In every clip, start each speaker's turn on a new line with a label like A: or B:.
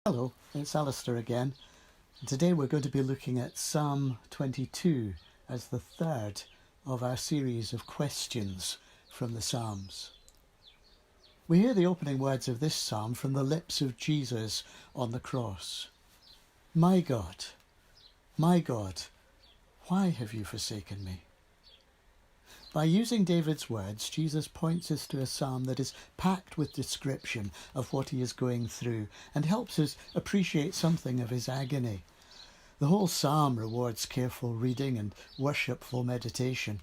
A: Hello, it's Alistair again. And today we're going to be looking at Psalm 22 as the third of our series of questions from the Psalms. We hear the opening words of this psalm from the lips of Jesus on the cross. My God, why have you forsaken me? By using David's words, Jesus points us to a psalm that is packed with description of what he is going through and helps us appreciate something of his agony. The whole psalm rewards careful reading and worshipful meditation.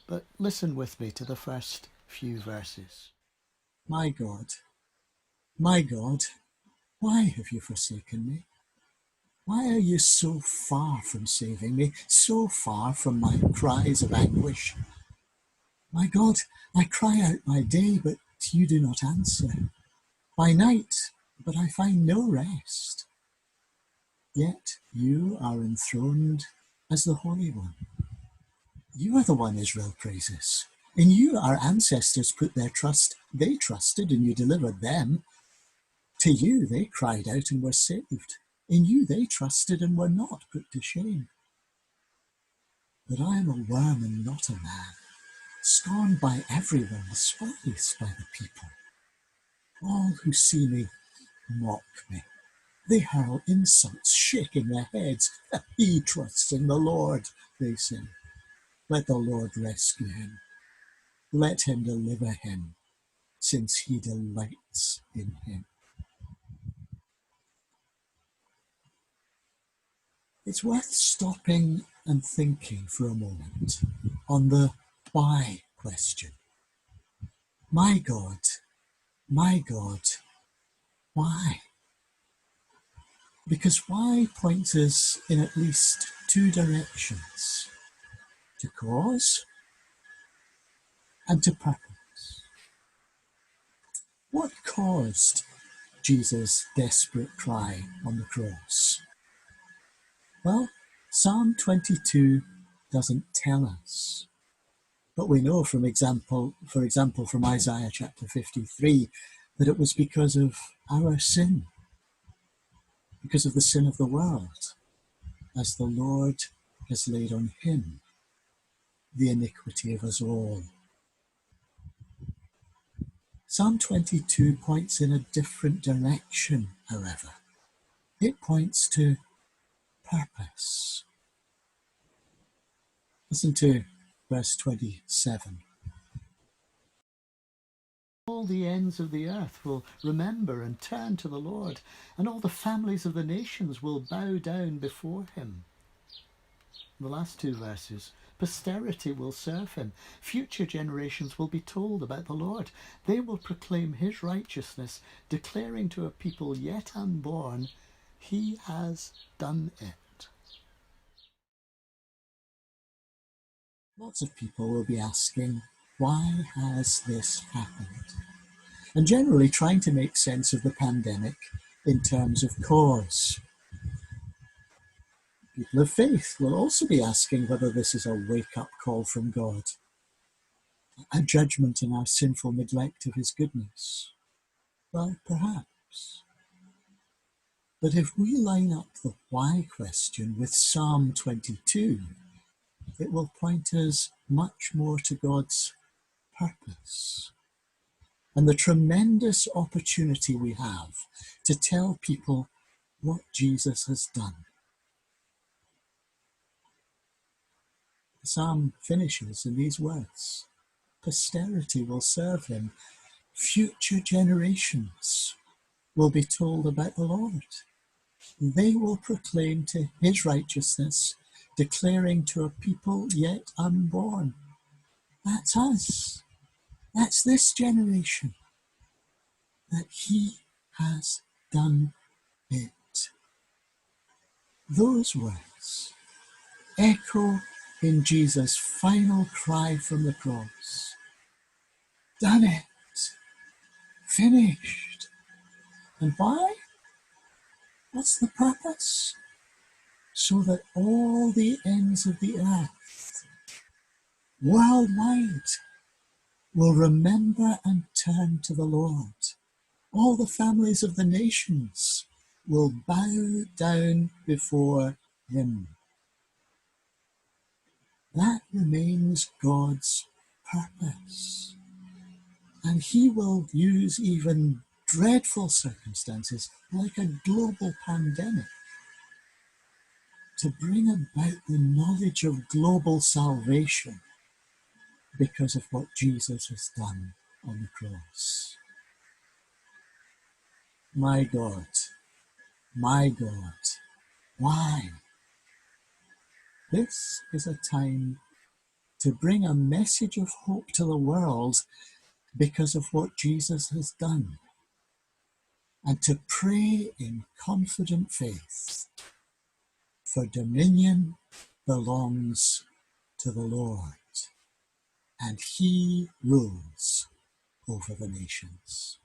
A: But listen with me to the first few verses. My God, why have you forsaken me? Why are you so far from saving me, so far from my cries of anguish? My God, I cry out by day, but you do not answer. By night, but I find no rest. Yet you are enthroned as the Holy One. You are the one Israel praises. In you our ancestors put their trust. They trusted and you delivered them. To you they cried out and were saved. In you they trusted and were not put to shame. But I am a worm and not a man, scorned by everyone, despised by the people. All who see me mock me. They hurl insults, shaking their heads. He trusts in the Lord, they say. Let the Lord rescue him. Let him deliver him, since he delights in him. It's worth stopping and thinking for a moment on the why question. My God, why? Because why points us in at least two directions, to cause and to purpose. What caused Jesus' desperate cry on the cross? Well, Psalm 22 doesn't tell us. But we know for example, from Isaiah chapter 53, that it was because of our sin, because of the sin of the world, as the Lord has laid on him the iniquity of us all. Psalm 22 points in a different direction, however. It points to purpose. Listen to verse 27. All the ends of the earth will remember and turn to the Lord, and all the families of the nations will bow down before him. The last two verses, posterity will serve him. Future generations will be told about the Lord. They will proclaim his righteousness, declaring to a people yet unborn, he has done it. Lots of people will be asking, why has this happened? And generally trying to make sense of the pandemic in terms of cause. People of faith will also be asking whether this is a wake-up call from God, a judgment in our sinful neglect of his goodness. Well, perhaps. But if we line up the why question with Psalm 22, it will point us much more to God's purpose and the tremendous opportunity we have to tell people what Jesus has done. The psalm finishes in these words: posterity will serve him. Future generations will be told about the Lord. They will proclaim to his righteousness, declaring to a people yet unborn. That's us. That's this generation. That he has done it. Those words echo in Jesus' final cry from the cross. Done it. Finished. And why? What's the purpose? So that all the ends of the earth, worldwide, will remember and turn to the Lord. All the families of the nations will bow down before him. That remains God's purpose. And he will use even dreadful circumstances like a global pandemic to bring about the knowledge of global salvation because of what Jesus has done on the cross. My God, why? This is a time to bring a message of hope to the world because of what Jesus has done, and to pray in confident faith, for dominion belongs to the Lord, and he rules over the nations.